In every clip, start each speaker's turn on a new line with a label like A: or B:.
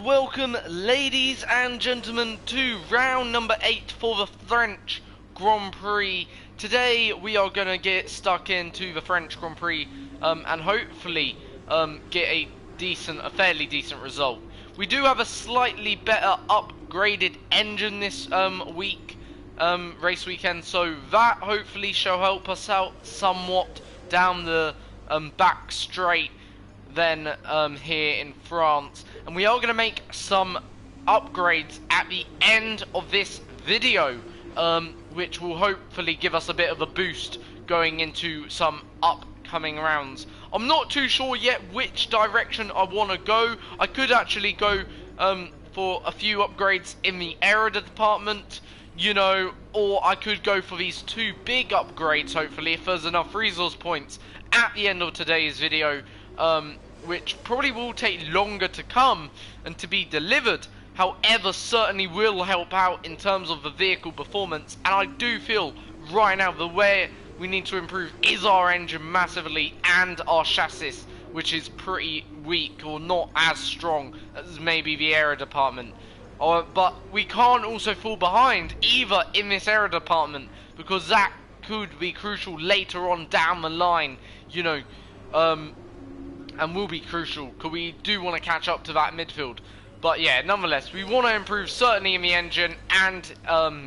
A: welcome, ladies and gentlemen, to round number 8 for the French Grand Prix. Today we are going to get stuck into the French Grand Prix and hopefully get a fairly decent result. We do have a slightly better upgraded engine this race weekend, so that hopefully shall help us out somewhat down the back straight than here in France. And we are going to make some upgrades at the end of this video, which will hopefully give us a bit of a boost going into some upcoming rounds. I'm not too sure yet which direction I want to go. I could actually go for a few upgrades in the aero department, you know, or I could go for these two big upgrades, hopefully, if there's enough resource points at the end of today's video, which probably will take longer to come and to be delivered. However, certainly will help out in terms of the vehicle performance. And I do feel right now the way we need to improve is our engine massively and our chassis, which is pretty weak or not as strong as maybe the aero department. But we can't also fall behind either in this aero department, because that could be crucial later on down the line, you know, and will be crucial because we do want to catch up to that midfield. But yeah, nonetheless, we want to improve certainly in the engine and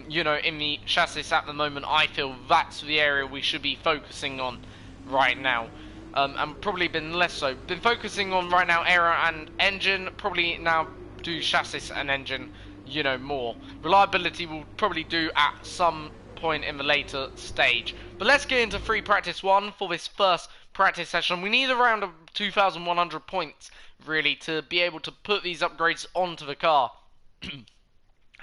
A: you know, in the chassis at the moment. I feel that's the area we should be focusing on right now, and probably been less so. Been focusing on right now aero and engine, probably now do chassis and engine, you know, more. Reliability will probably do at some point in the later stage. But let's get into free practice 1 for this first practice session. We need around 2,100 points really to be able to put these upgrades onto the car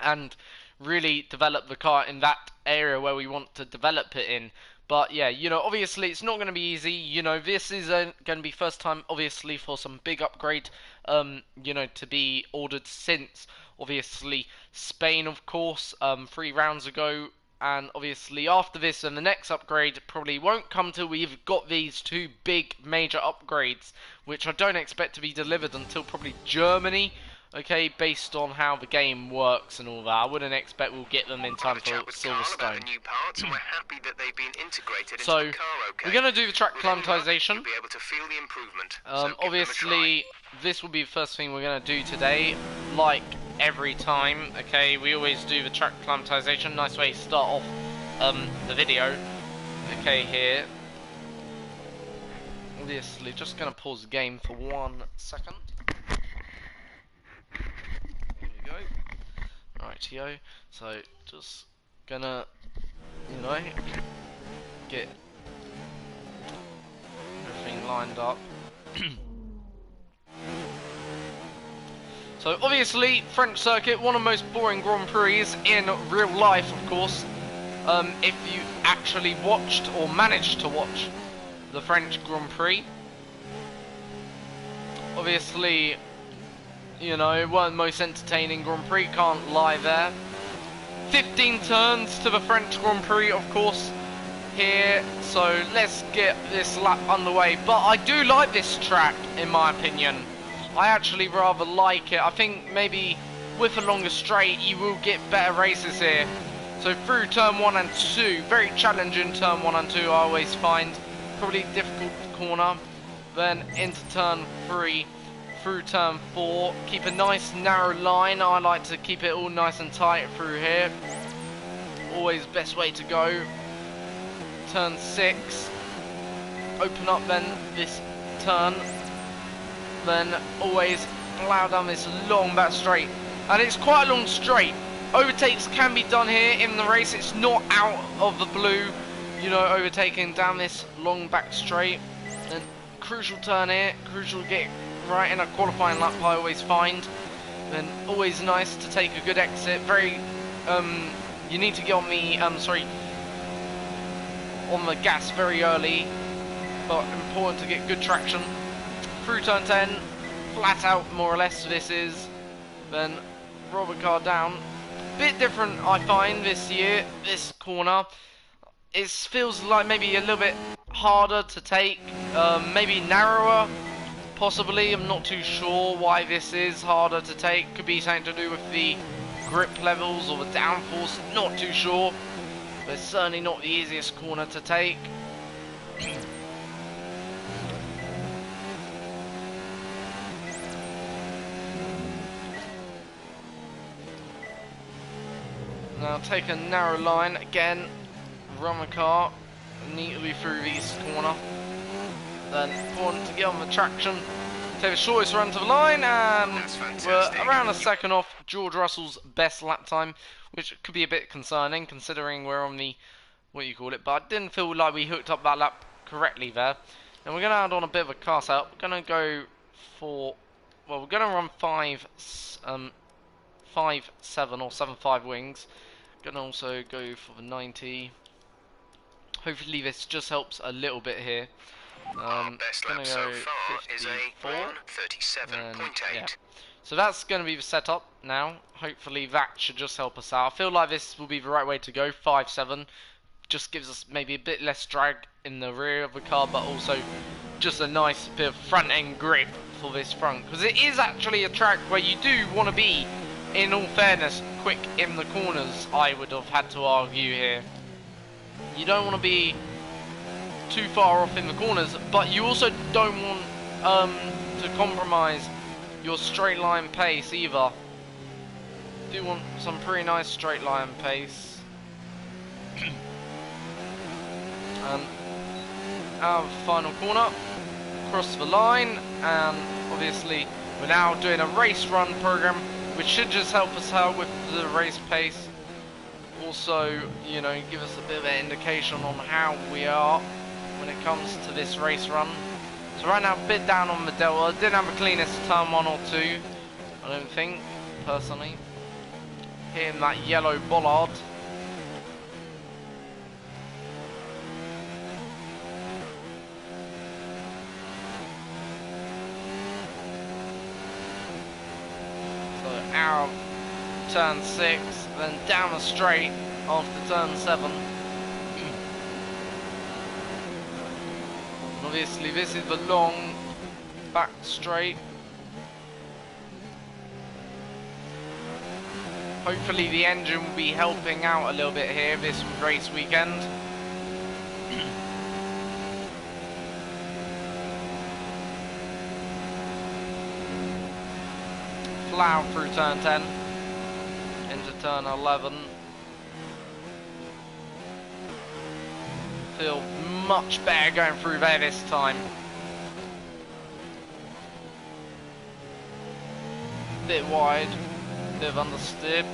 A: and really develop the car in that area where we want to develop it in. But yeah, you know, obviously it's not going to be easy. You know, this is going to be first time obviously for some big upgrade, you know, to be ordered since obviously Spain, of course, 3 rounds ago. And obviously after this and the next upgrade probably won't come till we've got these two big major upgrades, which I don't expect to be delivered until probably Germany, okay, based on how the game works and all that. I wouldn't expect we'll get them in time for Silverstone. So we're going to do the track climatization. Obviously this will be the first thing we're going to do today, like every time. Okay, we always do the track climatization. Nice way to start off the video. Okay, here obviously just gonna pause the game for 1 second. There we go. Rightio. So just gonna, you know, get everything lined up. So obviously, French circuit, one of the most boring Grand Prix in real life, of course. If you actually watched or managed to watch the French Grand Prix. Obviously, you know, it wasn't the most entertaining Grand Prix, can't lie there. 15 turns to the French Grand Prix, of course, here. So let's get this lap underway. But I do like this track, in my opinion. I actually rather like it. I think maybe with a longer straight you will get better races here. So through turn 1 and 2, very challenging turn 1 and 2 I always find. Probably difficult corner. Then into turn 3, through turn 4. Keep a nice narrow line. I like to keep it all nice and tight through here. Always best way to go. Turn 6. Open up then this turn. Then always plough down this long back straight, and it's quite a long straight. Overtakes can be done here in the race. It's not out of the blue, you know, overtaking down this long back straight. And crucial turn here, crucial to get right in a qualifying lap, I always find. Then always nice to take a good exit. Very you need to get on the on the gas very early, but important to get good traction. Through turn 10, flat out more or less this is. Then Robert car down. Bit different I find this year, this corner. It feels like maybe a little bit harder to take, maybe narrower. Possibly, I'm not too sure why this is harder to take. Could be something to do with the grip levels or the downforce, not too sure. But it's certainly not the easiest corner to take. Now take a narrow line again, run the car neatly through this corner. Then important to get on the traction. Take the shortest run to the line, and we're around a second off George Russell's best lap time, which could be a bit concerning considering we're on the, what you call it, but I didn't feel like we hooked up that lap correctly there. And we're going to add on a bit of a car setup. We're going to go for, well, we're going to run 5-7 or 7.5 wings. Going to also go for the 90. Hopefully this just helps a little bit here.
B: Our best lap so far is a 1:37.8.
A: Yeah. So that's going to be the setup now. Hopefully that should just help us out. I feel like this will be the right way to go. 5.7 just gives us maybe a bit less drag in the rear of the car, but also just a nice bit of front end grip for this front, because it is actually a track where you do want to be, in all fairness, quick in the corners. I would have had to argue here. You don't want to be too far off in the corners, but you also don't want to compromise your straight line pace either. You do want some pretty nice straight line pace. Out of the final corner, across the line, and obviously we're now doing a race run program, which should just help us out with the race pace. Also, you know, give us a bit of an indication on how we are when it comes to this race run. So right now, a bit down on the delta. Didn't have the cleanest turn 1 or 2, I don't think, personally. Hitting that yellow bollard. So out of turn 6, then down the straight after turn 7. Obviously this is the long back straight. Hopefully the engine will be helping out a little bit here this race weekend. Plough through turn 10 into turn 11. Feel much better going through there this time. Bit wide, bit of understeer.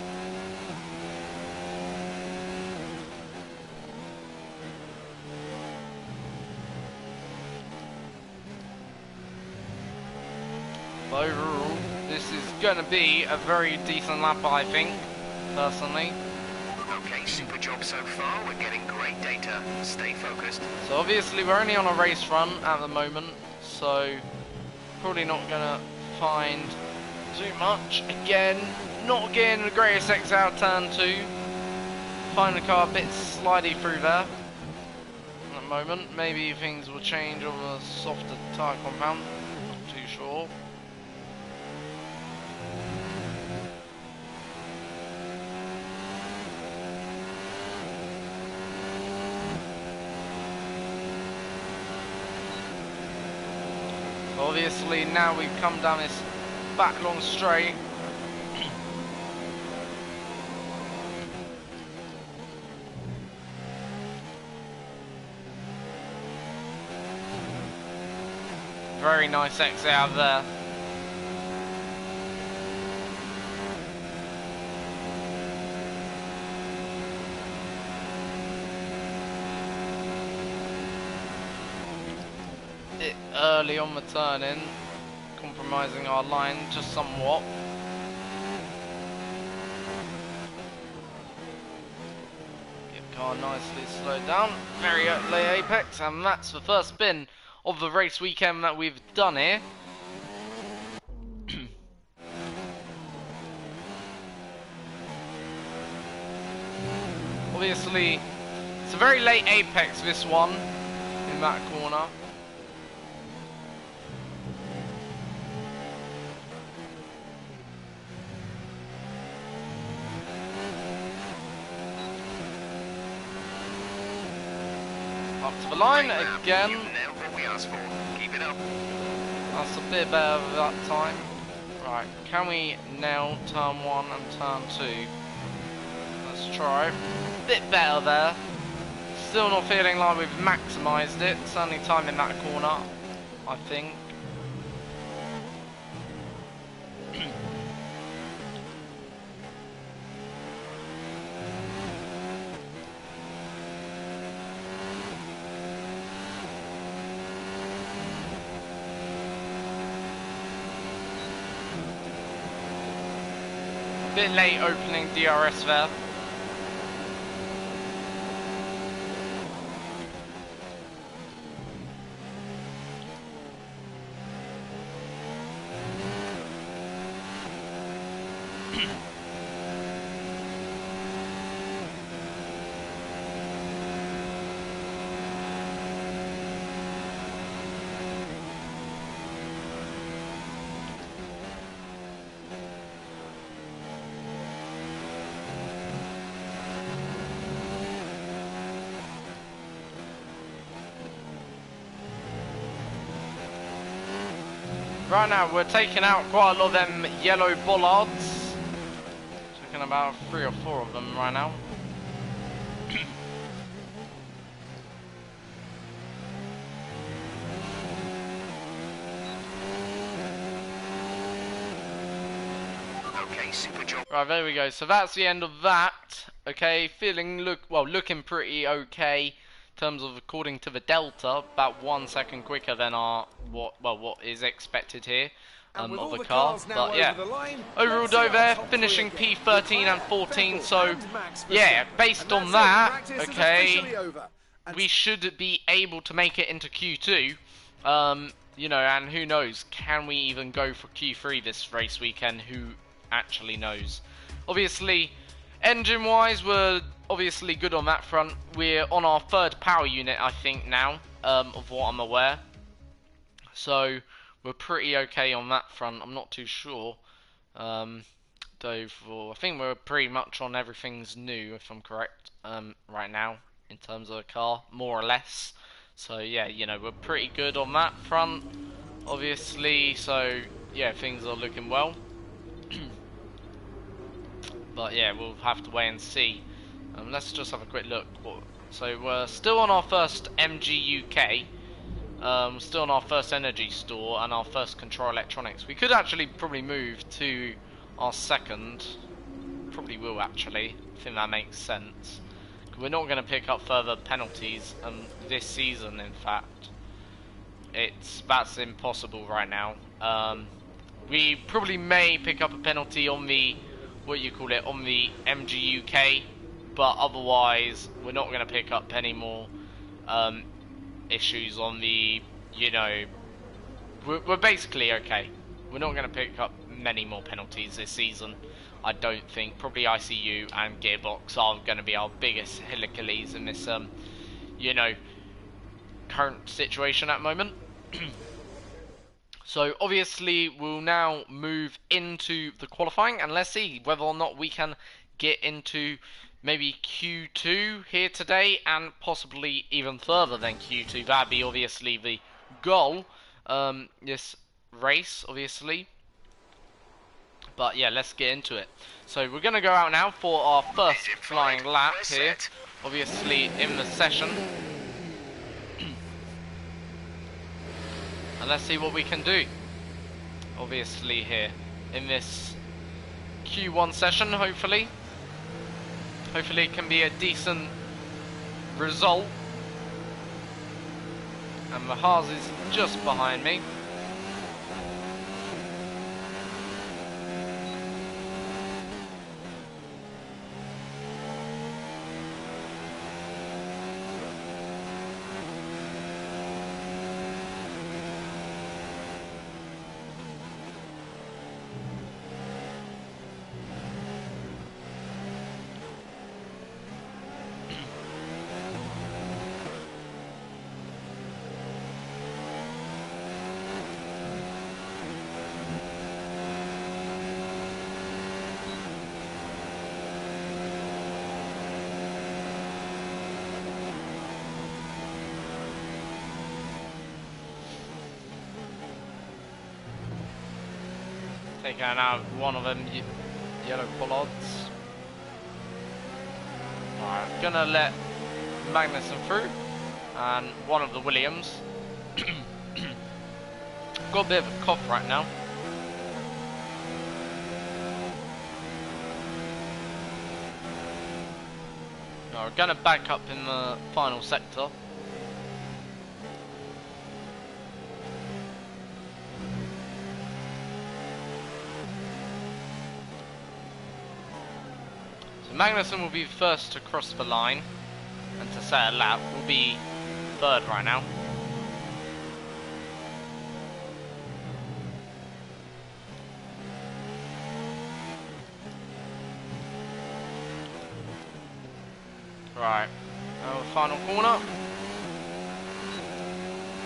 A: But overall, this is going to be a very decent lap, I think, personally.
B: Okay, super job so far. We're getting great data. Stay focused.
A: So obviously we're only on a race run at the moment, so probably not gonna find too much. Again, not getting the greatest X out turn 2. Find the car a bit slidey through there at the moment. Maybe things will change on the softer tyre compound. Not too sure. Obviously now we've come down this back long straight. Very nice exit out there. Early on the turn in, compromising our line just somewhat. Get the car nicely slowed down, very late apex, and that's the first spin of the race weekend that we've done here. Obviously, it's a very late apex, this one, in that corner. Up to the line
B: Great lap.
A: again.
B: You've nailed what we asked for. Keep it up.
A: That's a bit better that time. Right, can we nail turn 1 and turn 2? Let's try. Bit better there. Still not feeling like we've maximised it. Certainly time in that corner, I think. Bit late opening DRS there. Right now we're taking out quite a lot of them yellow bollards. Taking about 3 or 4 of them right now.
B: Okay, super job.
A: Right, there we go. So that's the end of that. Okay, looking pretty okay in terms of, according to the Delta, about 1 second quicker than our what is expected here of the car. But yeah, overall though there, finishing P13 and 14. So yeah, based on that, okay, we should be able to make it into Q2. You know, and who knows, can we even go for Q3 this race weekend? Who actually knows? Obviously, engine wise, we're obviously good on that front. We're on our 3rd power unit, I think, now, of what I'm aware. So we're pretty okay on that front. I'm not too sure. Though I think we're pretty much on everything's new, if I'm correct, right now, in terms of the car, more or less. So yeah, you know, we're pretty good on that front, obviously. So yeah, things are looking well. But yeah, we'll have to wait and see. Let's just have a quick look. So we're still on our first MG UK, still on our first energy store and our first control electronics. We could actually probably move to our 2nd. Probably will actually. I think that makes sense. We're not going to pick up further penalties this season. In fact, that's impossible right now. We probably may pick up a penalty on the on the MG UK, but otherwise we're not going to pick up any more issues on the, you know, we're basically okay. We're not going to pick up many more penalties this season, I don't think. Probably ICU and gearbox are going to be our biggest Achilles in this you know, current situation at the moment. So obviously we'll now move into the qualifying, and let's see whether or not we can get into maybe Q2 here today, and possibly even further than Q2. That'd be obviously the goal, this race, obviously. But yeah, let's get into it. So we're going to go out now for our first flying lap here, obviously in the session. And let's see what we can do, obviously, here in this Q1 session. Hopefully it can be a decent result. And the Haas is just behind me. taking out one of them yellow bollards. Alright, gonna let Magnussen through, and one of the Williams. Got a bit of a cough right now. We're gonna back up in the final sector. So Magnussen will be first to cross the line, and to set a lap will be third right now. Right, now the final corner.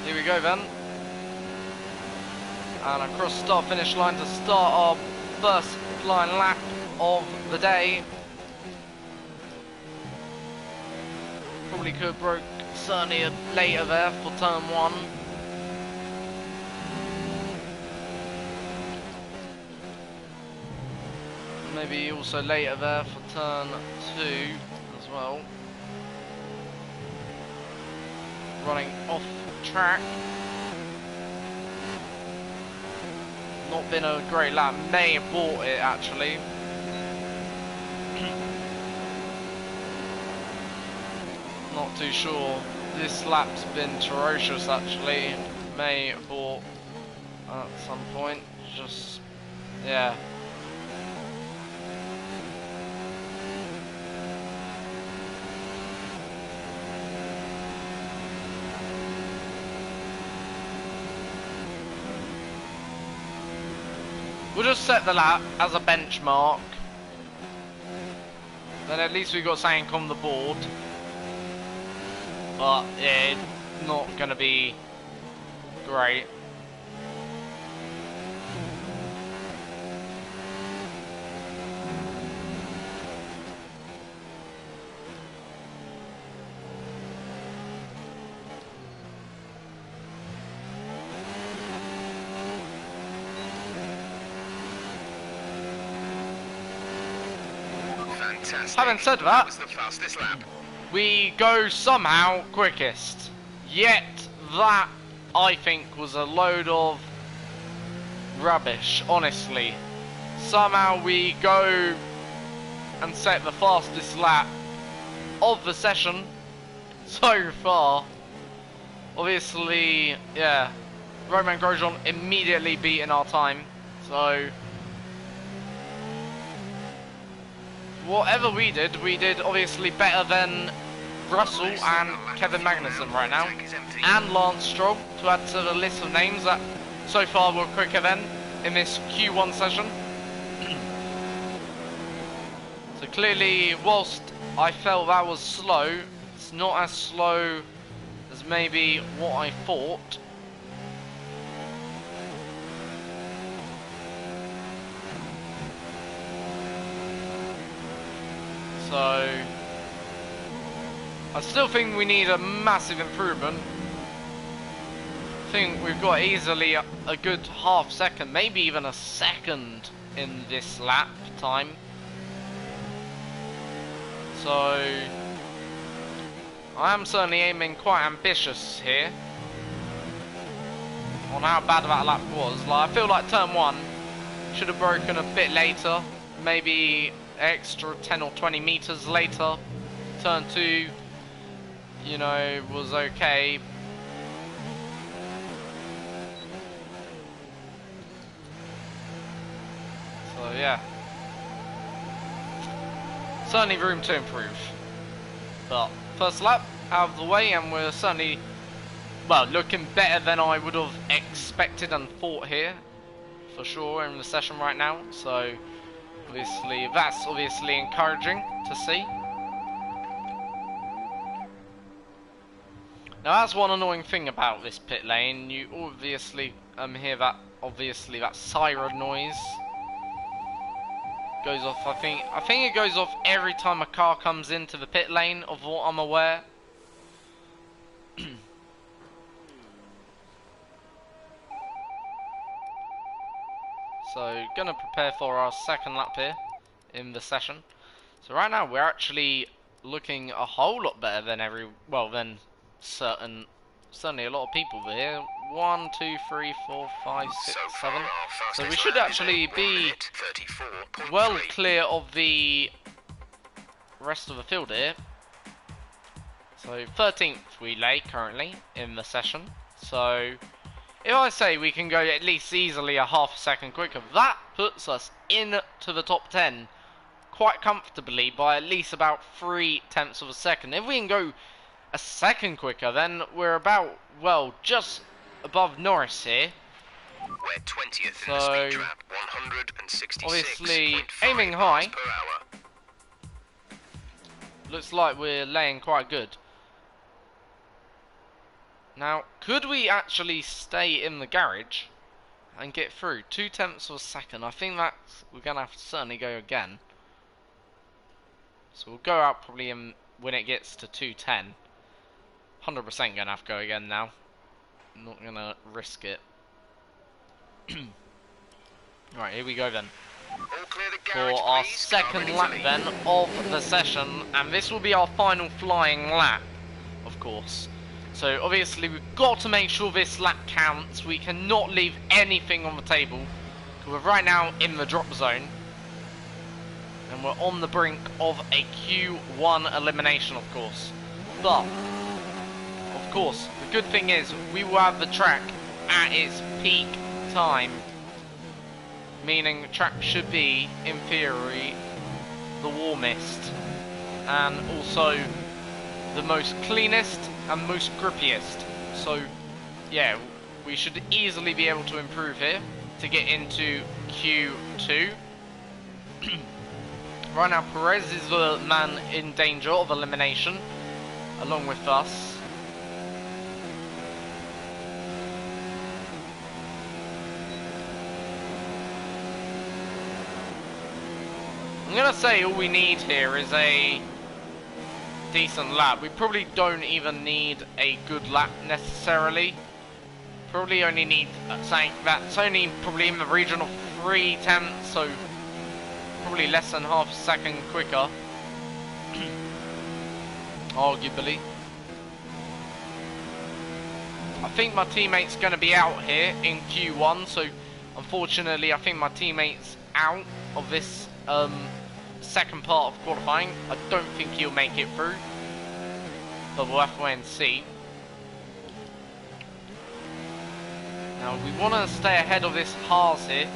A: Here we go then. And across start finish line to start our first flying lap of the day. Probably could have broke certainly later there for turn 1. Maybe also later there for turn 2 as well. Running off track. Not been a great lap. May have bought it actually. Not too sure. This lap's been ferocious actually. May have bought at some point. Just yeah. We'll just set the lap as a benchmark. Then at least we got something on the board. But yeah, it's not gonna be great.
B: Fantastic.
A: Having said that,
B: was the fastest lap.
A: we go somehow quickest. Yet that, I think, was a load of rubbish, honestly. Somehow we go and set the fastest lap of the session so far. Obviously, yeah, Romain Grosjean immediately beating our time. So whatever we did obviously better than Russell and Kevin Magnussen right now, and Lance Stroll, to add to the list of names that so far were quicker than in this Q1 session. So clearly, whilst I felt that was slow, it's not as slow as maybe what I thought. So I still think we need a massive improvement. I think we've got easily a good half second, maybe even a second in this lap time. So I am certainly aiming quite ambitious here on how bad that lap was. Like, I feel like turn 1 should have broken a bit later, maybe extra 10 or 20 meters later. Turn 2, you know, was okay. So yeah, certainly room to improve. But first lap out of the way, and we're certainly, well, looking better than I would have expected and thought here, for sure, in the session right now. So obviously, that's obviously encouraging to see. Now, that's one annoying thing about this pit lane. You obviously hear that, obviously, that siren noise goes off. I think it goes off every time a car comes into the pit lane, of what I'm aware. So gonna prepare for our second lap here in the session. So right now we're actually looking a whole lot better than than certainly a lot of people here. 1, 2, 3, 4, 5, 6, 7. So we should actually be well clear of the rest of the field here. So 13th we lay currently in the session. So if I say we can go at least easily a half a second quicker, that puts us into the top 10 quite comfortably by at least about 0.3 of a second. If we can go a second quicker, then we're about, well, just above Norris here.
B: We're 20th
A: So,
B: in the speed trap, 166.5
A: obviously aiming high.
B: per hour.
A: Looks like we're laying quite good. Now, could we actually stay in the garage and get through? 0.2 of a second. I think that's, we're going to have to certainly go again. So we'll go out probably when it gets to 2:10. 100% going to have to go again now. I'm not going to risk it. Right, here we go then.
B: All clear the
A: For
B: garage,
A: our
B: please. Car
A: second
B: ready to
A: lap
B: leave.
A: then of the session. And this will be our final flying lap, of course. So obviously we've got to make sure this lap counts. We cannot leave anything on the table. We're right now in the drop zone. And we're on the brink of a Q1 elimination, of course. But, of course, the good thing is we will have the track at its peak time. Meaning the track should be, in theory, the warmest. And also the most cleanest and most grippiest. So, yeah, we should easily be able to improve here to get into Q2. Right now, Perez is the man in danger of elimination, along with us. I'm gonna say all we need here is a decent lap. We probably don't even need a good lap necessarily. Probably only need something that's only probably in the region of 0.3, so probably less than half a second quicker. Arguably. I think my teammate's going to be out here in Q1, so unfortunately I think my teammate's out of this second part of qualifying. I don't think he'll make it through, but we'll have to wait and see. Now we want to stay ahead of this Haas here.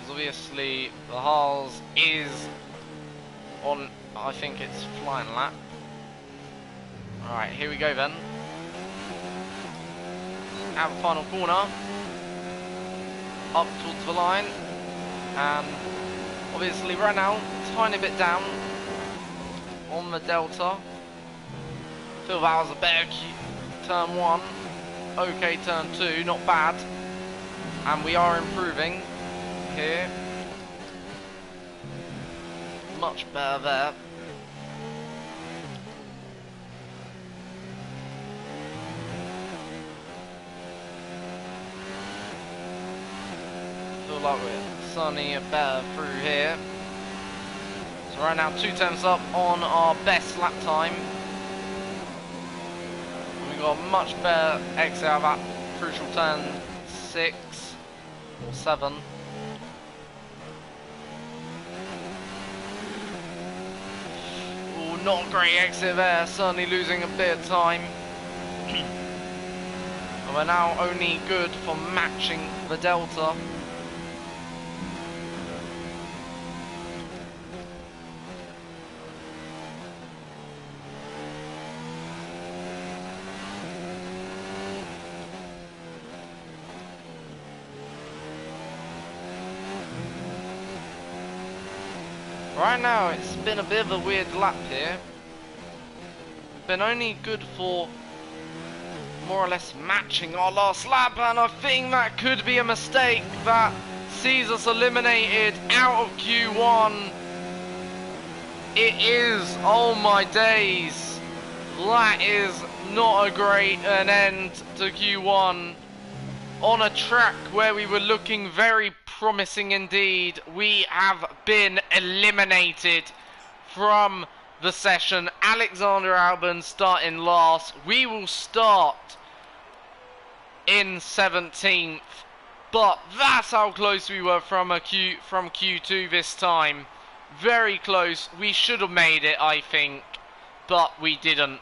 A: Obviously, the Haas is on, I think it's flying lap. Alright, here we go then. Out the final corner. Up towards the line. And obviously right now, tiny bit down on the Delta. Feel that was a better turn 1. Okay, turn 2, not bad. And we are improving here. Much better there. Feel like we're certainly better through here. So right now 2/10 up on our best lap time. We got a much better exit out of that crucial turn 6 or 7. Not a great exit there, certainly losing a bit of time. And we're now only good for matching the Delta. Right now, it's been a bit of a weird lap here. Been only good for more or less matching our last lap, and I think that could be a mistake that sees us eliminated out of Q1. It is, oh my days, that is not a great an end to Q1. on a track where we were looking very promising indeed. We have been eliminated from the session. Alexander Albon starting last. We will start in 17th, but that's how close we were from Q2 this time. Very close. We should have made it, I think, but we didn't.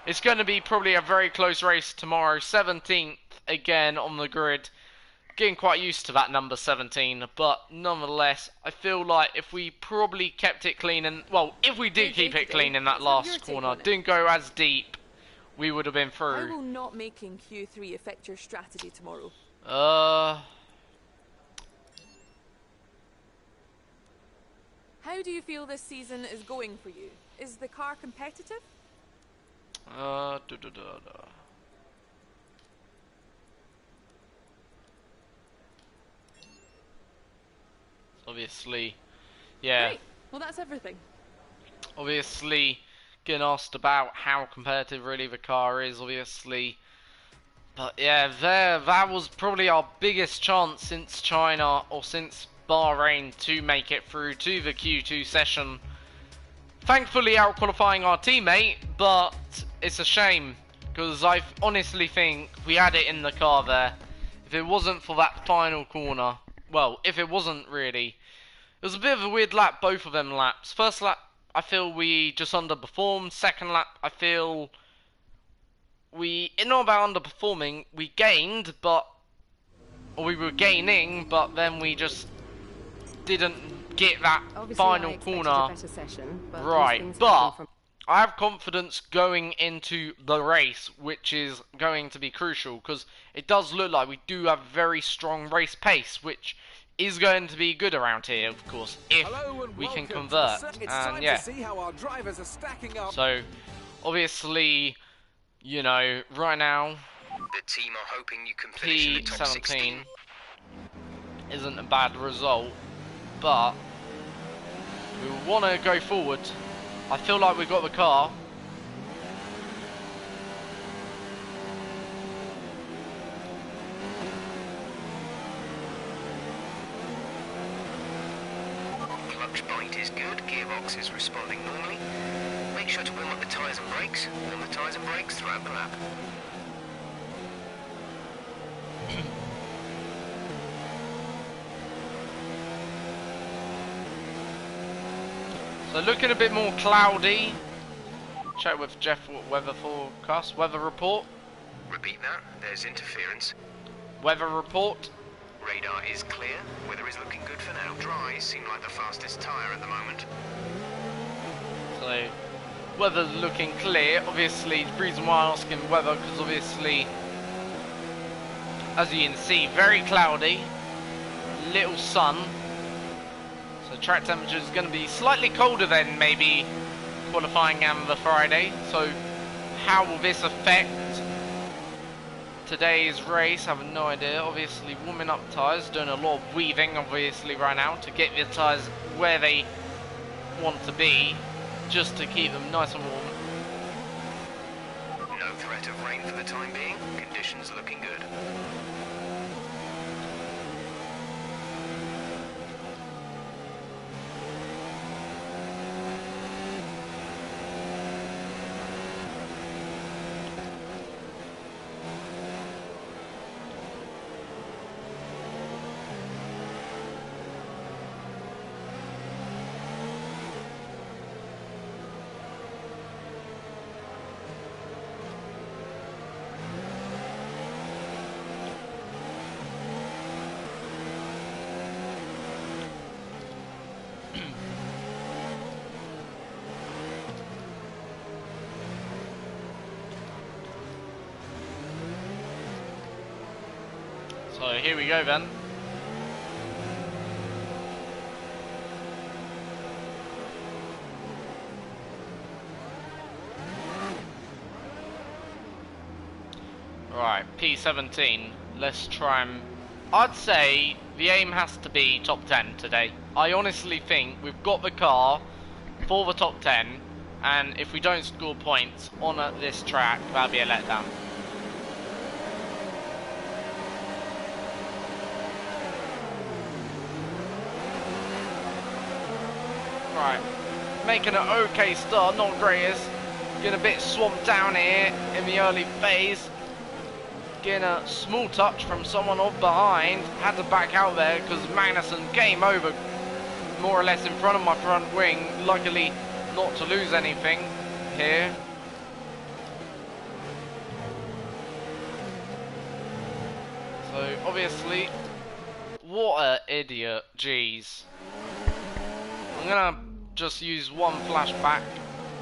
A: It's going to be probably a very close race tomorrow. 17th again on the grid. Getting quite used to that number 17, but nonetheless, I feel like if we probably kept it clean, and well, if we did keep it clean in that last corner, didn't go as deep, we would have been through.
C: How will not making Q3 affect your strategy tomorrow? How do you feel this season is going for you? Is the car competitive?
A: Obviously, yeah.
C: Great. Well, that's everything.
A: Obviously, getting asked about how competitive really the car is, obviously. But yeah, that was probably our biggest chance since China, or since Bahrain, to make it through to the Q2 session. Thankfully out qualifying our teammate, but it's a shame, because I honestly think we had it in the car there. If it wasn't for that final corner, well, if it wasn't really, it was a bit of a weird lap, both of them laps. First lap, I feel we just underperformed. Second lap, I feel we, not about underperforming, we gained, but, or we were gaining, but then we just didn't get that final corner right. But I have confidence going into the race, which is going to be crucial, because it does look like we do have very strong race pace, which is going to be good around here, of course, if we can convert. And yeah, so obviously, you know, right now
B: The team are hoping you can finish in the top 16.
A: P17 isn't a bad result, but we want to go forward. I feel like we've got the car.
B: Clutch bite is good, gearbox is responding normally. Make sure to warm up the tyres and brakes. Warm the tyres and brakes throughout the lap.
A: So looking a bit more cloudy. Check with Jeff weather forecast, weather report.
B: Repeat that, there's interference.
A: Weather report.
B: Radar is clear. Weather is looking good for now. Dries seem like the fastest tyre at the moment.
A: So weather's looking clear. Obviously, the reason why I'm asking weather, because obviously, as you can see, very cloudy, little sun. So track temperature is going to be slightly colder than maybe qualifying and the Friday. So how will this affect today's race? I have no idea. Obviously warming up tyres, doing a lot of weaving obviously right now to get the tyres where they want to be, just to keep them nice and warm.
B: No threat of rain for the time being. Conditions looking good.
A: So here we go then. Right, P17. Let's try and... I'd say the aim has to be top 10 today. I honestly think we've got the car for the top 10, and if we don't score points on this track, that'll be a letdown. Right, making an okay start, not greatest. Getting a bit swamped down here in the early phase. Getting a small touch from someone off behind. Had to back out there because Magnussen came over more or less in front of my front wing. Luckily not to lose anything here. So obviously, what an idiot, jeez. I'm gonna just use one flashback.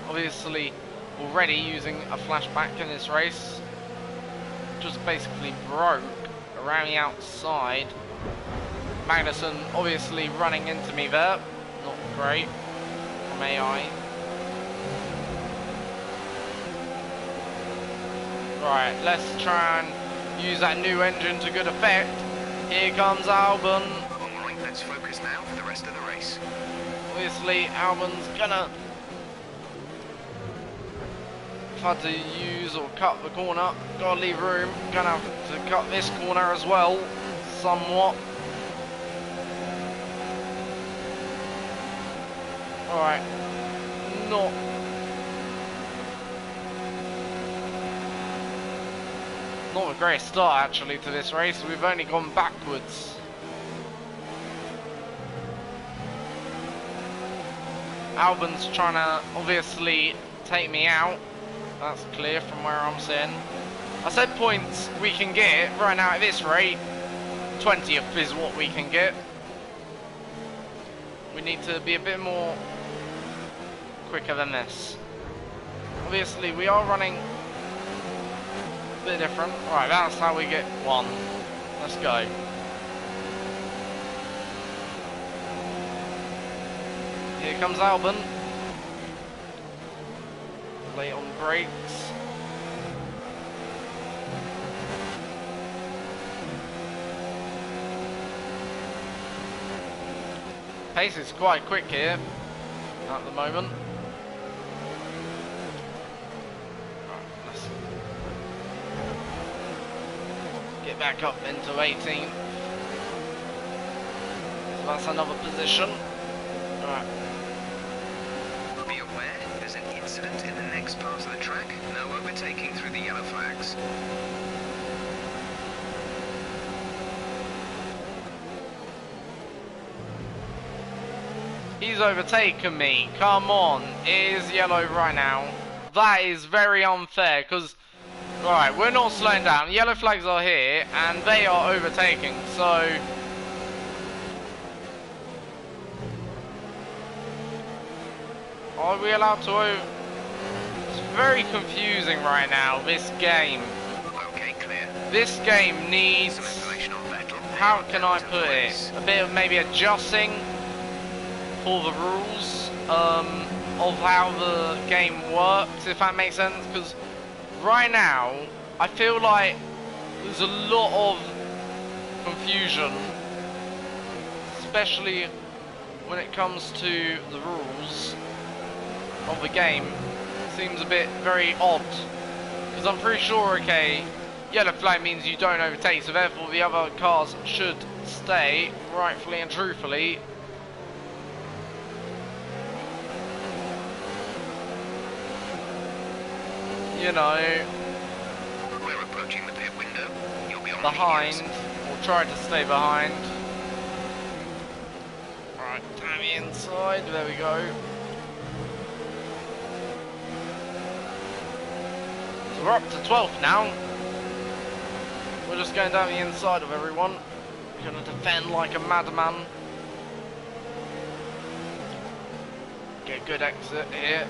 A: Obviously already using a flashback in this race. Just basically broke around the outside. Magnussen obviously running into me there. Not great from AI. Right, let's try and use that new engine to good effect. Here comes Albon.
B: Alright, let's focus now for the rest of the race.
A: Obviously, Albon's gonna have to use or cut the corner. Gotta leave room. Gonna have to cut this corner as well, somewhat. Alright, not a great start actually to this race. We've only gone backwards. Albon's trying to obviously take me out. That's clear from where I'm sitting. I said points we can get right now at this rate. 20th is what we can get. We need to be a bit more quicker than this. Obviously we are running a bit different. Right, that's how we get one. Let's go. Here comes Albon. Late on brakes. Pace is quite quick here at the moment. Right, let's get back up into 18th. So that's another position. Right.
B: Be aware, there's an incident in the next part of the track. No overtaking through the yellow flags.
A: He's overtaken me. Come on. It is yellow right now. That is very unfair because, right, we're not slowing down. Yellow flags are here and they are overtaking. So, are we allowed to It's very confusing right now, this game.
B: Okay, clear.
A: This game needs,
B: Some information on Vettel.
A: how can I put it? A bit of maybe adjusting for the rules of how the game works, if that makes sense, because right now I feel like there's a lot of confusion, especially when it comes to the rules of the game. It seems a bit very odd, because I'm pretty sure, okay, yellow flag means you don't overtake, so therefore the other cars should stay, rightfully and truthfully. You know,
B: We're approaching the pit window. You'll be on
A: behind,
B: mediums.
A: or try to stay behind. Right, down the inside, there we go. So we're up to 12th now. We're just going down the inside of everyone. We're gonna defend like a madman. Get a good exit here.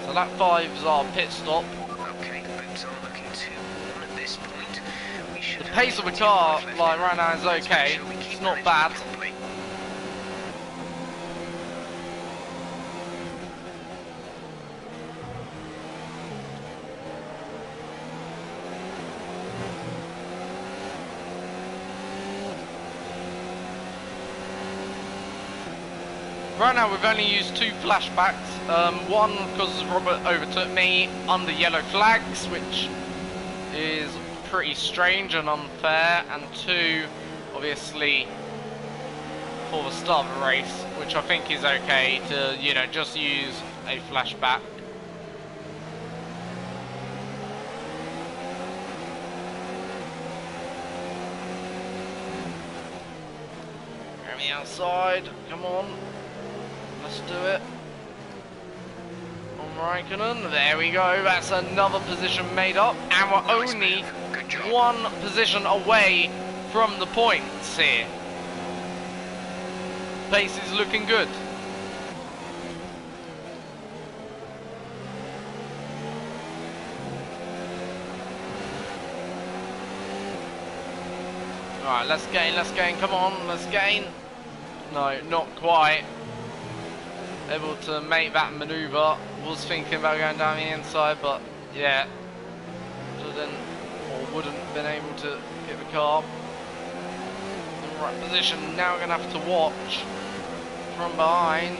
A: So that 5's our pit stop.
B: Okay, the boots aren't looking too warm at this point. We should
A: The pace of the car, like right now, is okay. It's not bad. Right now we've only used 2 flashbacks. One because Robert overtook me under yellow flags, which is pretty strange and unfair, and 2 obviously for the start of the race, which I think is okay to, you know, just use a flashback. On the outside, come on, let's do it. On Raikkonen, there we go, that's another position made up, and we're only one position away from the points here. Pace is looking good. Alright, let's gain, come on, let's gain. No, not quite. Able to make that manoeuvre. Was thinking about going down the inside, but yeah. Didn't, or wouldn't have been able to get the car in the right position. Now we're going to have to watch from behind.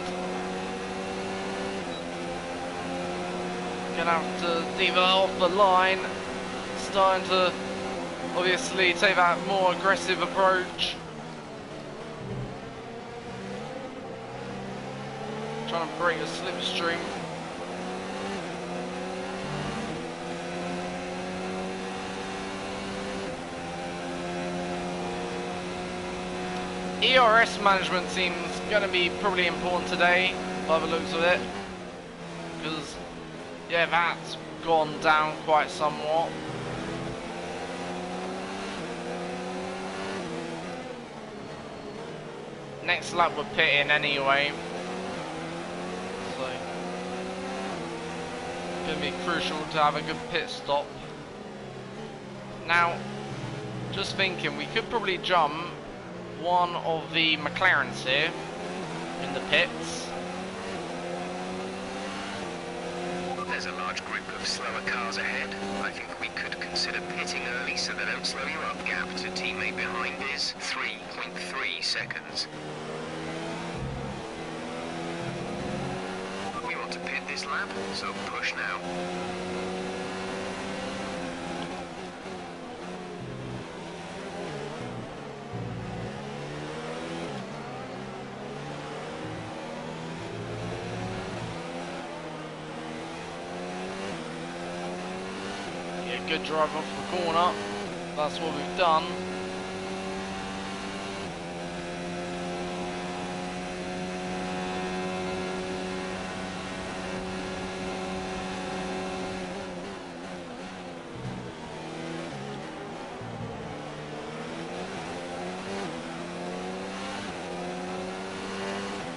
A: Gonna have to leave it off the line. Starting to obviously take that more aggressive approach. Trying to break the slipstream. ERS management seems going to be probably important today, by the looks of it, because yeah, that's gone down quite somewhat. Next lap we're pitting anyway, so going to be crucial to have a good pit stop. Now, just thinking, we could probably jump one of the McLarens here in the pits.
B: There's a large group of slower cars ahead. I think we could consider pitting early so they don't slow you up. Gap to teammate behind is 3.3 seconds. We want to pit this lap, so push now.
A: Good drive off the corner, that's what we've done.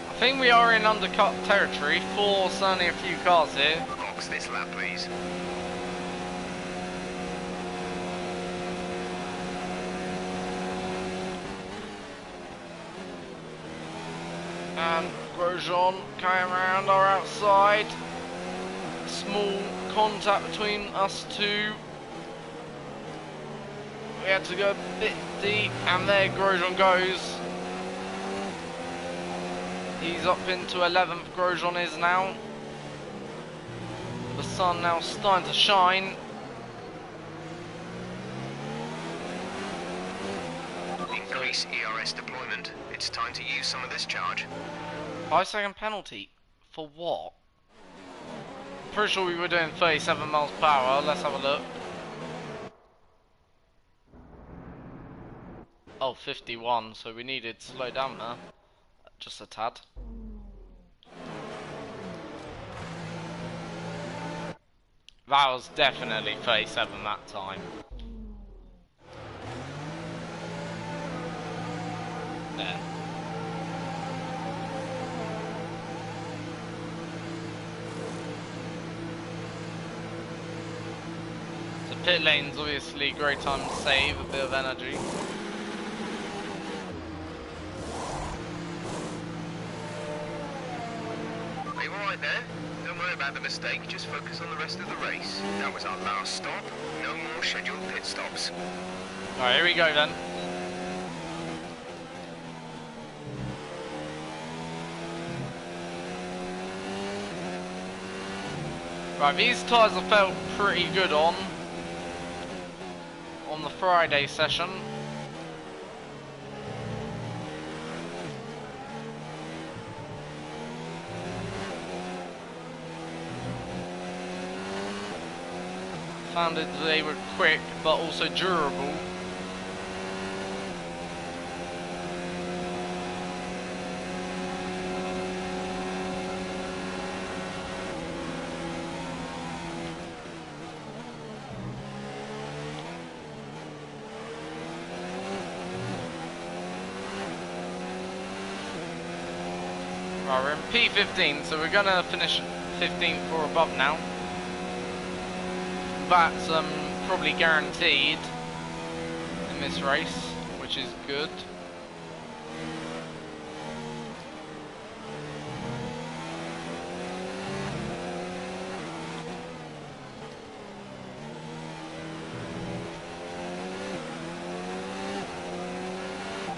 A: I think we are in undercut territory for certainly a few cars here.
B: Box this lap, please.
A: And Grosjean coming around our outside. Small contact between us two. We had to go a bit deep, and there Grosjean goes. He's up into 11th, Grosjean is now. The sun now starting to shine.
B: Increase ERS deployment. It's time to use some of this charge.
A: 5-second penalty. For what? Pretty sure we were doing 37 miles per hour. Let's have a look. Oh, 51. So we needed to slow down there. Just a tad. That was definitely 37 that time. There. So pit lane's obviously a great time to save a bit of energy.
B: Are you alright there? Don't worry about the mistake, just focus on the rest of the race. That was our last stop. No more scheduled pit stops.
A: Alright, here we go then. Right, these tyres I felt pretty good on the Friday session. Found that they were quick, but also durable. Right, we're in P15, so we're gonna finish 15th or above now. That's probably guaranteed in this race, which is good.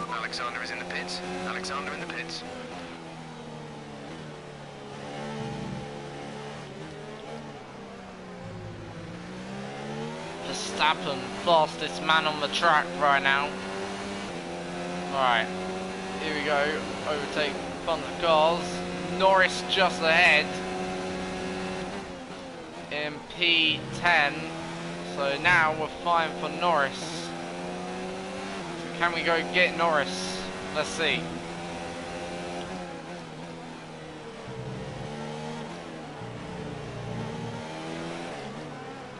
B: Alexander is in the pits. Alexander in the pits.
A: Verstappen, fastest man on the track right now. Right, here we go. Overtake front of cars. Norris just ahead in P10. So now we're fine for Norris. So can we go get Norris? Let's see.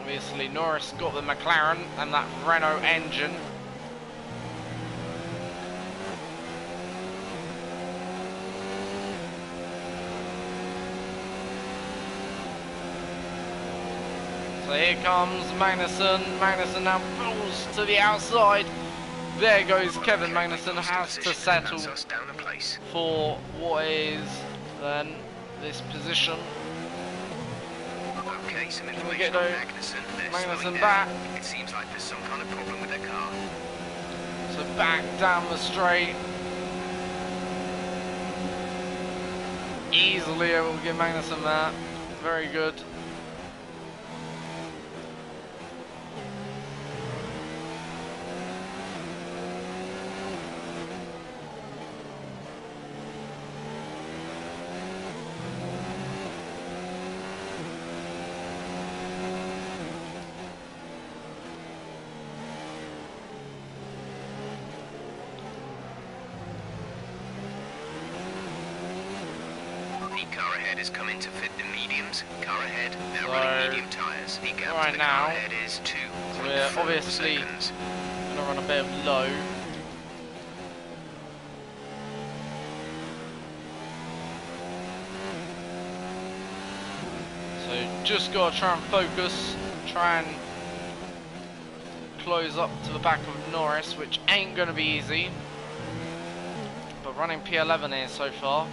A: Obviously Norris got the McLaren and that Renault engine. So here comes Magnussen. Magnussen now pulls to the outside. There goes Kevin Magnussen, has to settle for what is then this position.
B: Okay, some
A: Can we
B: information
A: get
B: on
A: Magnussen
B: Magnussen
A: back?
B: It seems like there's some kind of problem with their car.
A: So back down the straight. Easily able to give Magnussen that. Very good.
B: The car ahead has come in to fit the mediums. Car ahead, now
A: So,
B: running medium tyres. The gap
A: right
B: to the
A: now,
B: car ahead is 2.4
A: we're obviously
B: seconds.
A: going to run a bit of low. So just got to try and focus, try and close up to the back of Norris, which ain't going to be easy. But running P11 here so far.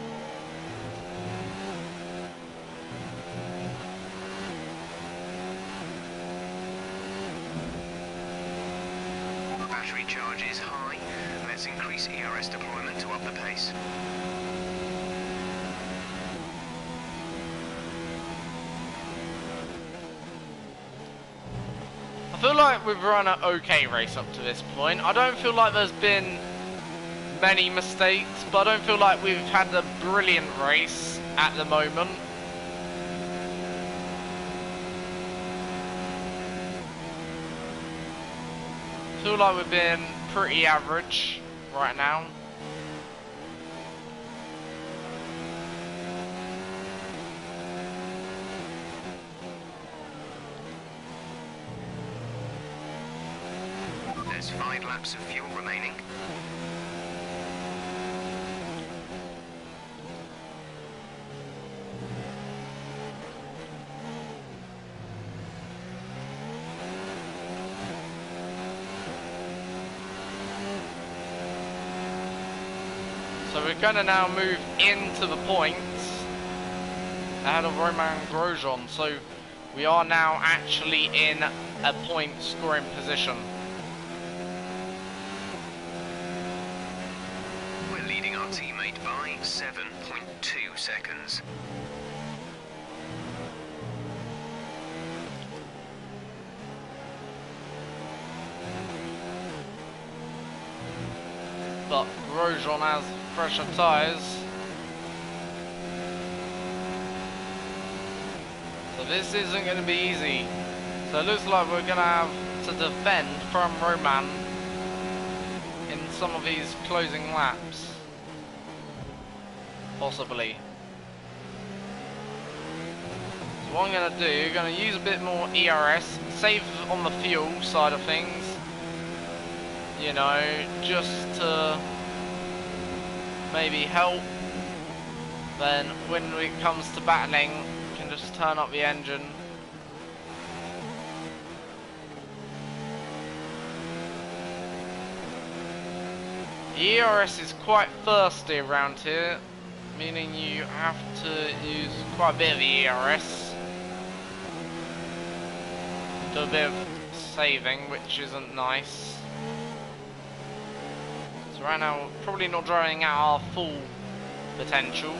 B: Battery charge is high. Let's increase ERS deployment to up the pace.
A: I feel like we've run an okay race up to this point. I don't feel like there's been many mistakes, but I don't feel like we've had a brilliant race at the moment. I feel like we've been pretty average right now.
B: There's 5 laps of fuel remaining.
A: So we're going to now move into the points ahead of Romain Grosjean. So we are now actually in a point scoring position.
B: We're leading our teammate by 7.2 seconds.
A: But Grosjean has fresher tyres. So this isn't going to be easy. So it looks like we're gonna have to defend from Roman in some of his closing laps. Possibly. So what I'm gonna do, gonna use a bit more ERS, save on the fuel side of things. You know, just to maybe help. Then when it comes to battling, we can just turn up the engine. The ERS is quite thirsty around here, meaning you have to use quite a bit of the ERS. Do a bit of saving, which isn't nice. So right now, we're probably not driving at our full potential.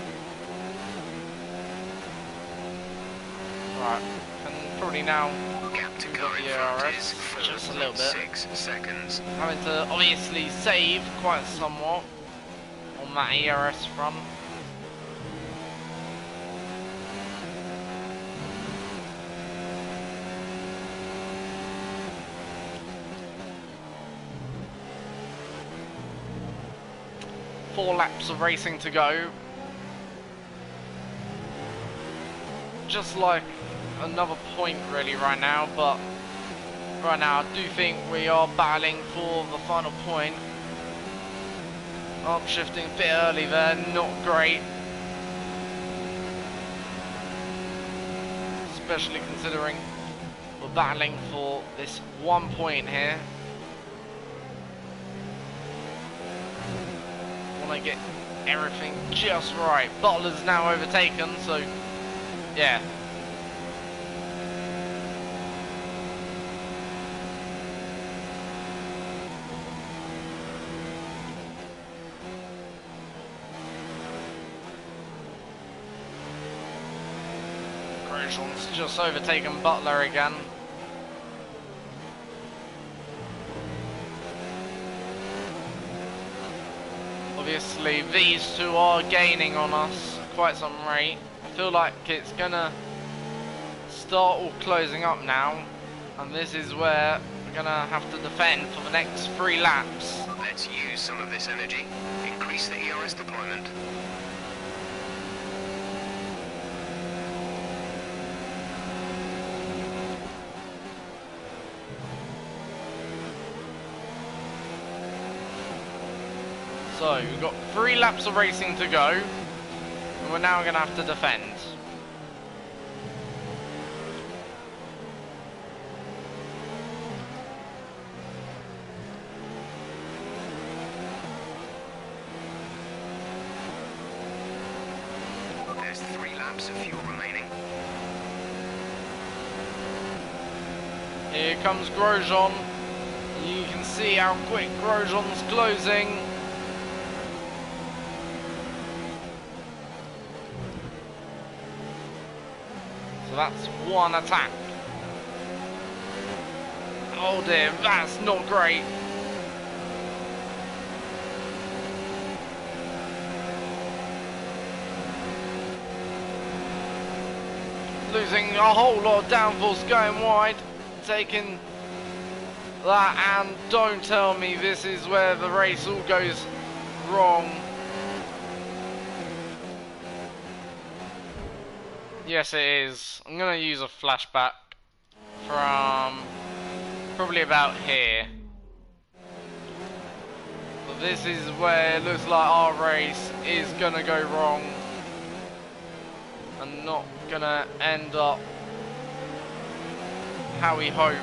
A: Right, and probably now
B: Gap to car in front is
A: just a little bit.
B: 6 seconds.
A: Having to obviously save quite somewhat on that ERS front. Four laps of racing to go. Just like another point really right now, but right now I do think we are battling for the final point. Upshifting a bit early there, not great. Especially considering we're battling for this 1 point here. Want to get everything just right. Butler's now overtaken, so yeah. Grosjean's just overtaken Butler again. Obviously these two are gaining on us quite some rate. I feel like it's gonna start all closing up now, and this is where we're gonna have to defend for the next 3 laps.
B: Let's use some of this energy. Increase the ERS deployment.
A: So we've got 3 laps of racing to go, and we're now gonna have to defend.
B: There's 3 laps of fuel remaining.
A: Here comes Grosjean. You can see how quick Grosjean's closing. So that's 1 attack. Oh dear, that's not great. Losing a whole lot of downforce going wide. Taking that, and don't tell me this is where the race all goes wrong. Yes, it is. I'm gonna use a flashback from probably about here. So this is where it looks like our race is gonna go wrong and not gonna end up how we hoped.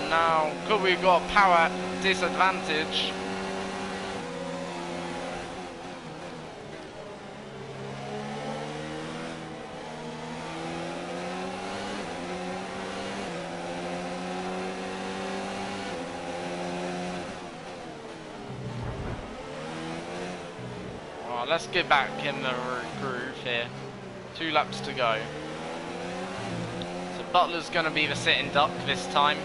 A: Now, because we've got power disadvantage, right, let's get back in the groove here. 2 laps to go. Butler's going to be the sitting duck this time.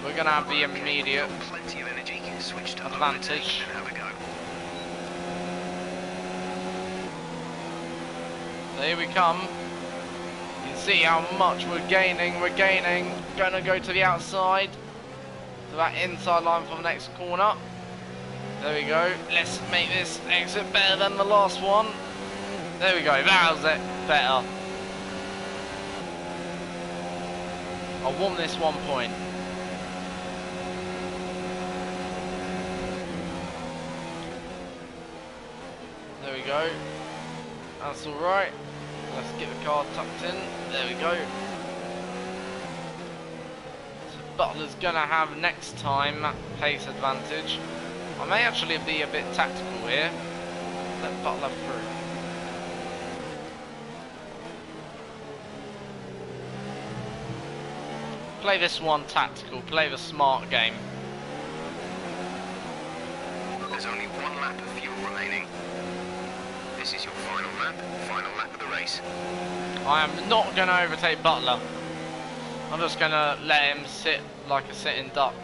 A: We're going to have the immediate
B: Plenty of energy. Switch to
A: advantage.
B: and have a go.
A: So here we come. You can see how much we're gaining. We're gaining. Going to go to the outside. To that inside line for the next corner. There we go. Let's make this exit better than the last one. There we go. That was it. Better. I won this 1 point. There we go. That's alright. Let's get the car tucked in. There we go. So Butler's gonna have next time pace advantage. I may actually be a bit tactical here. Let Butler through. Play this one tactical. Play the smart game.
B: There's only one lap of fuel remaining. This is your final lap of the race.
A: I am not going to overtake Butler. I'm just going to let him sit like a sitting duck.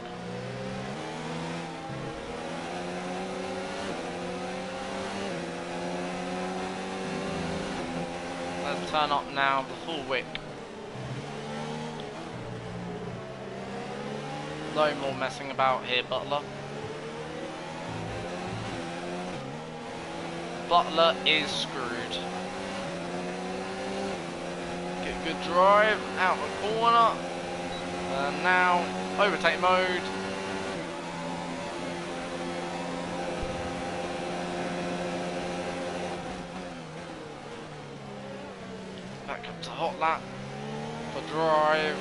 A: Let's turn up now the full wick. No more messing about here, Butler. Butler is screwed. Get a good drive out the corner. And now overtake mode. Back up to hot lap for drive.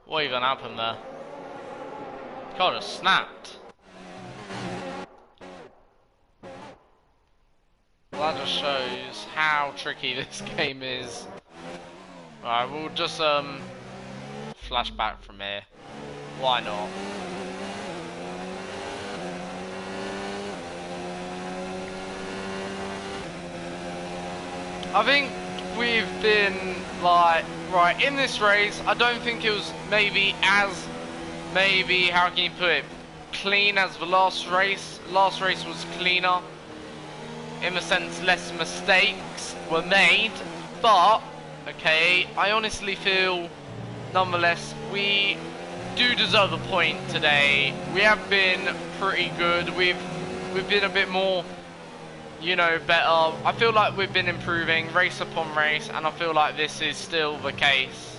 A: What even happened there? Car just snapped. Well, that just shows how tricky this game is. Alright, we'll just flash back from here. Why not? I think we've been like, right, in this race, I don't think it was maybe as, how can you put it, clean as the last race. Last race was cleaner. In the sense, less mistakes were made. But, okay, I honestly feel, nonetheless, we do deserve a point today. We have been pretty good. We've been a bit more, you know, better. I feel like we've been improving race upon race, and I feel like this is still the case.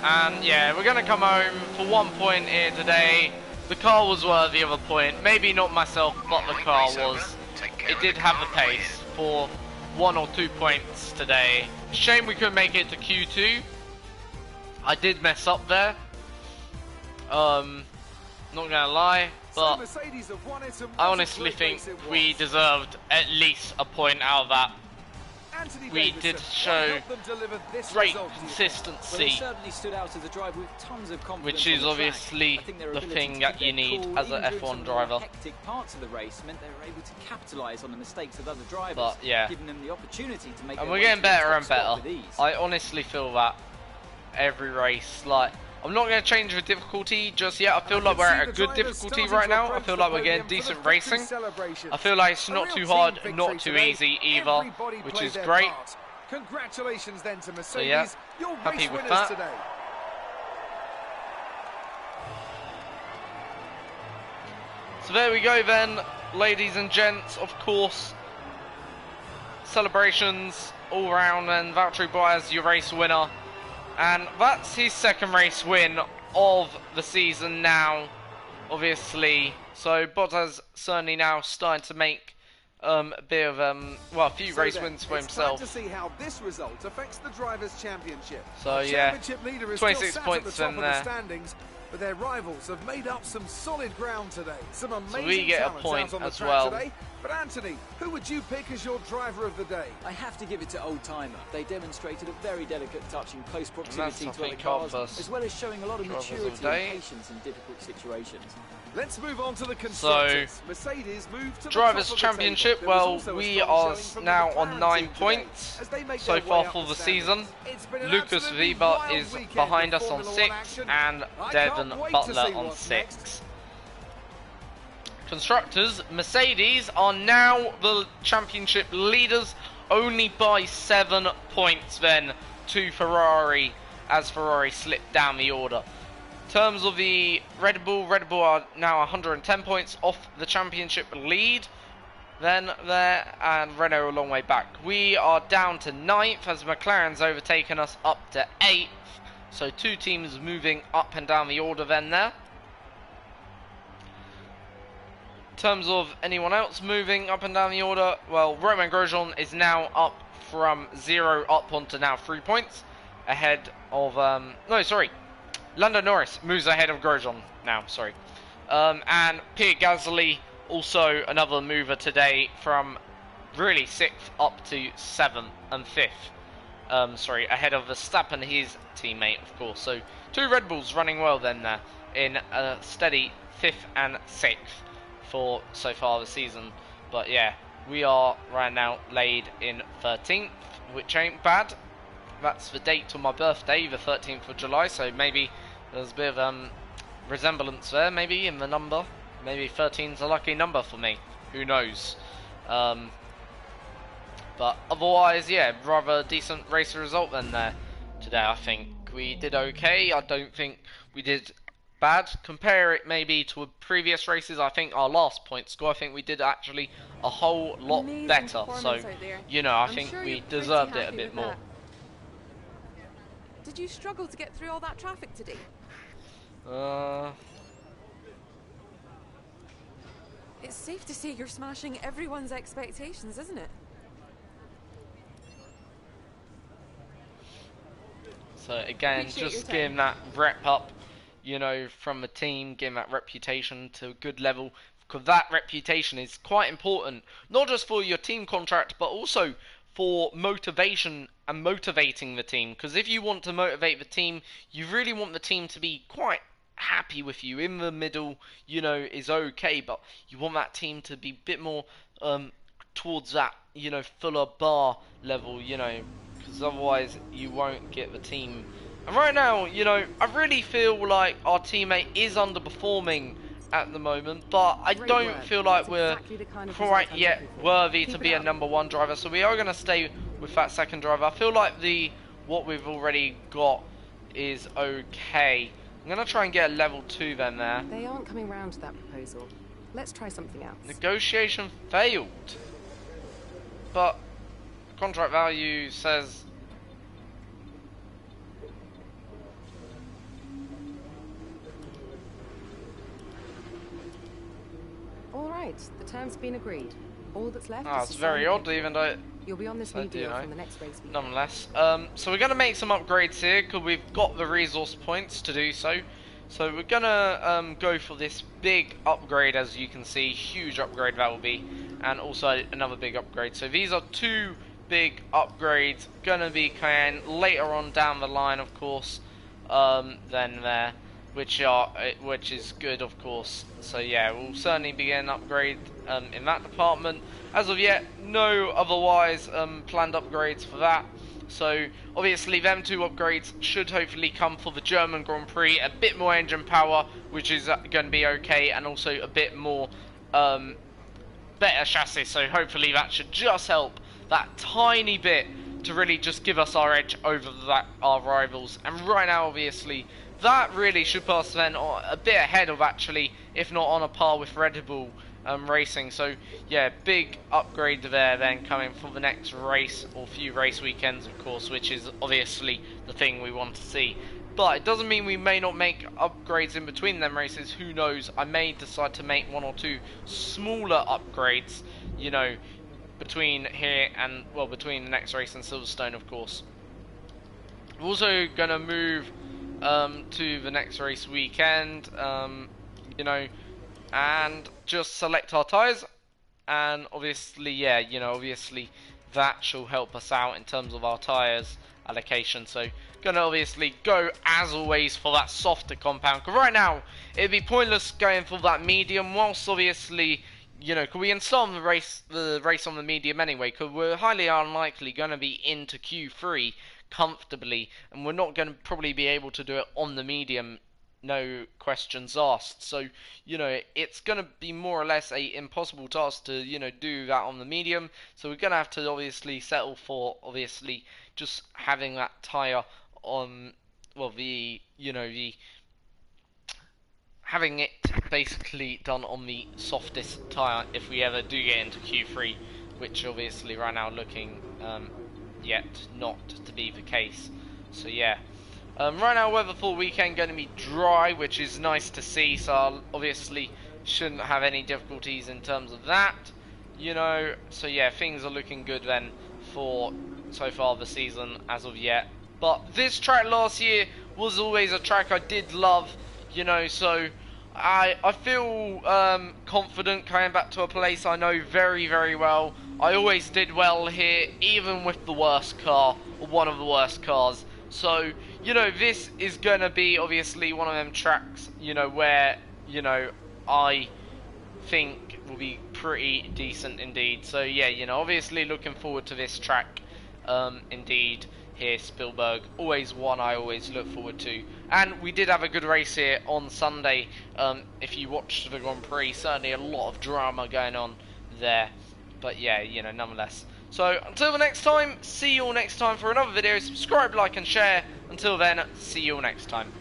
A: And yeah, we're gonna come home for 1 point here today. The car was worthy of a point. Maybe not myself, but the car was. It did have the pace for 1 or 2 points today. Shame we couldn't make it to Q2. I did mess up there. Not gonna lie. But I honestly think we deserved at least a point out of that. We did show great consistency, which is obviously the thing that you need as an F1 driver. But yeah, and we're getting better and better. I honestly feel that every race, like, I'm not going to change the difficulty just yet. I feel like we're at a good difficulty right now. I feel like we're getting decent racing. I feel like it's not too hard, not too easy either, which is great.
D: Congratulations then to Mercedes.
A: So yeah, happy with that.
D: Today.
A: So there we go then, ladies and gents. Of course, celebrations all round, and Valtteri Bottas, your race winner. And that's his second race win of the season now, obviously. So Bottas certainly now starting to make a bit of well, a few race wins for himself.
D: To see how this result affects the drivers' championship.
A: So yeah, 26 points in there.
D: But their rivals have made up some solid ground today. Some amazing
A: we get a
D: talents
A: point
D: out on the
A: as
D: track
A: well.
D: today. But Anthony, who would you pick as your driver of the day?
E: I have to give it to Old Timer. They demonstrated a very delicate touch in close proximity
A: I
E: to other
A: think,
E: cars,
A: Carver's
E: as well as showing a lot of
A: drivers of
E: maturity
A: the day.
E: and patience in difficult situations.
D: Let's move on to the constructors.
A: So,
D: Mercedes moved to the
A: Drivers'
D: top of the
A: Championship,
D: table. There was
A: well,
D: also a
A: we
D: strong
A: are
D: showing from the
A: now
D: McLaren
A: on 9
D: team today
A: points
D: as they make
A: so
D: their
A: far
D: way up
A: for
D: the
A: the
D: standings.
A: season.
D: It's been an
A: Lucas
D: absolutely
A: Weber
D: wild
A: is
D: weekend
A: behind
D: of
A: us on
D: Formula
A: 6
D: One action.
A: and
D: I
A: Devon
D: can't wait to
A: Butler
D: see
A: on
D: what's
A: 6.
D: next.
A: Constructors, Mercedes are now the championship leaders, only by 7 points then to Ferrari, as Ferrari slipped down the order. In terms of the Red Bull are now 110 points off the championship lead. Then there, and Renault a long way back. We are down to 9th as McLaren's overtaken us up to 8th. So 2 teams moving up and down the order then there. In terms of anyone else moving up and down the order, well, Romain Grosjean is now up from 0 up onto now 3 points. Ahead of, Lando Norris moves ahead of Grosjean now, sorry. And Pierre Gasly, also another mover today from really 6th up to 7th and 5th. Ahead of Verstappen, his teammate, of course. So 2 Red Bulls running well then there in a steady 5th and 6th for so far this season. But yeah, we are right now laid in 13th, which ain't bad. That's the date of my birthday, the 13th of July, so maybe there's a bit of resemblance there, maybe, in the number. Maybe 13's a lucky number for me. Who knows? But otherwise, yeah, rather decent race result then there today. I think we did okay. I don't think we did bad. Compare it maybe to previous races. I think our last point score, I think we did actually a whole lot
C: Amazing
A: better. So, you know, I
C: I'm
A: think
C: sure
A: we
C: you're pretty
A: deserved it a
C: happy
A: bit
C: with
A: more.
C: that. Did you struggle to get through all that traffic today? It's safe to say you're smashing everyone's expectations, isn't it?
A: So again,
C: Appreciate your
A: just
C: time.
A: getting that rep up, you know, from the team, getting that reputation to a good level, because that reputation is quite important, not just for your team contract, but also for motivation and motivating the team. Because if you want to motivate the team, you really want the team to be quite happy with you. In the middle, you know, is okay, but you want that team to be a bit more towards that, you know, fuller bar level, you know, because otherwise you won't get the team. And right now, you know, I really feel like our teammate is underperforming at the moment, but I
F: Great
A: don't
F: work.
A: feel like
F: That's
A: we're
F: exactly the kind of
A: quite
F: result I'm
A: yet
F: looking for.
A: worthy
F: Keep
A: to
F: it
A: be a
F: up.
A: number 1 driver, so we are going to stay with that second driver. I feel like what we've already got is okay. I'm going to try and get a level 2 then there.
F: They aren't coming round to that proposal. Let's try something else.
A: Negotiation failed. But contract value says
F: All right, the terms have been agreed. All that's left
A: oh,
F: is
A: it's
F: to
A: very
F: sign
A: odd,
F: the
A: even though
F: You'll be on this
A: So,
F: new deal
A: you know,
F: from the next race weekend.
A: nonetheless. So we're going to make some upgrades here, because we've got the resource points to do so. So we're going to go for this big upgrade, as you can see. Huge upgrade that will be. And also another big upgrade. So these are 2 big upgrades. Going to be coming later on down the line, of course. Than there. Which is good, of course. So yeah, we'll certainly be getting an upgrade in that department. As of yet, no otherwise planned upgrades for that. So obviously them 2 upgrades should hopefully come for the German Grand Prix. A bit more engine power, which is going to be okay, and also a bit more better chassis. So hopefully that should just help that tiny bit to really just give us our edge over our rivals. And right now, obviously, that really should put us then a bit ahead of, actually, if not on a par with Red Bull Racing. So yeah, big upgrade there then coming for the next race, or few race weekends, of course, which is obviously the thing we want to see. But it doesn't mean we may not make upgrades in between them races. Who knows? I may decide to make 1 or 2 smaller upgrades, you know, between here and, well, between the next race and Silverstone, of course. We're also going to move to the next race weekend, you know, and just select our tyres, and obviously, yeah, you know, obviously that shall help us out in terms of our tyres allocation. So gonna obviously go as always for that softer compound, because right now it'd be pointless going for that medium, whilst obviously, you know, could we install the race on the medium anyway, because we're highly unlikely going to be into Q3 comfortably, and we're not going to probably be able to do it on the medium, no questions asked. So, you know, it's going to be more or less a impossible task to, you know, do that on the medium. So we're going to have to obviously settle for, obviously, just having that tyre on, well, the, you know, the, having it basically done on the softest tyre if we ever do get into Q3, which obviously right now looking yet not to be the case. So yeah, right now weather for weekend going to be dry, which is nice to see, so I obviously shouldn't have any difficulties in terms of that, you know. So yeah, things are looking good then for so far the season as of yet. But this track last year was always a track I did love, you know, so I feel confident coming back to a place I know very, very well. I always did well here, even with the worst car, or one of the worst cars. So, you know, this is going to be obviously one of them tracks, you know, where, you know, I think will be pretty decent indeed. So, yeah, you know, obviously looking forward to this track, indeed. Here, Spielberg, always one I always look forward to. And we did have a good race here on Sunday. If you watched the Grand Prix, certainly a lot of drama going on there. But yeah, you know, nonetheless. So until the next time, see you all next time for another video. Subscribe, like and share. Until then, see you all next time.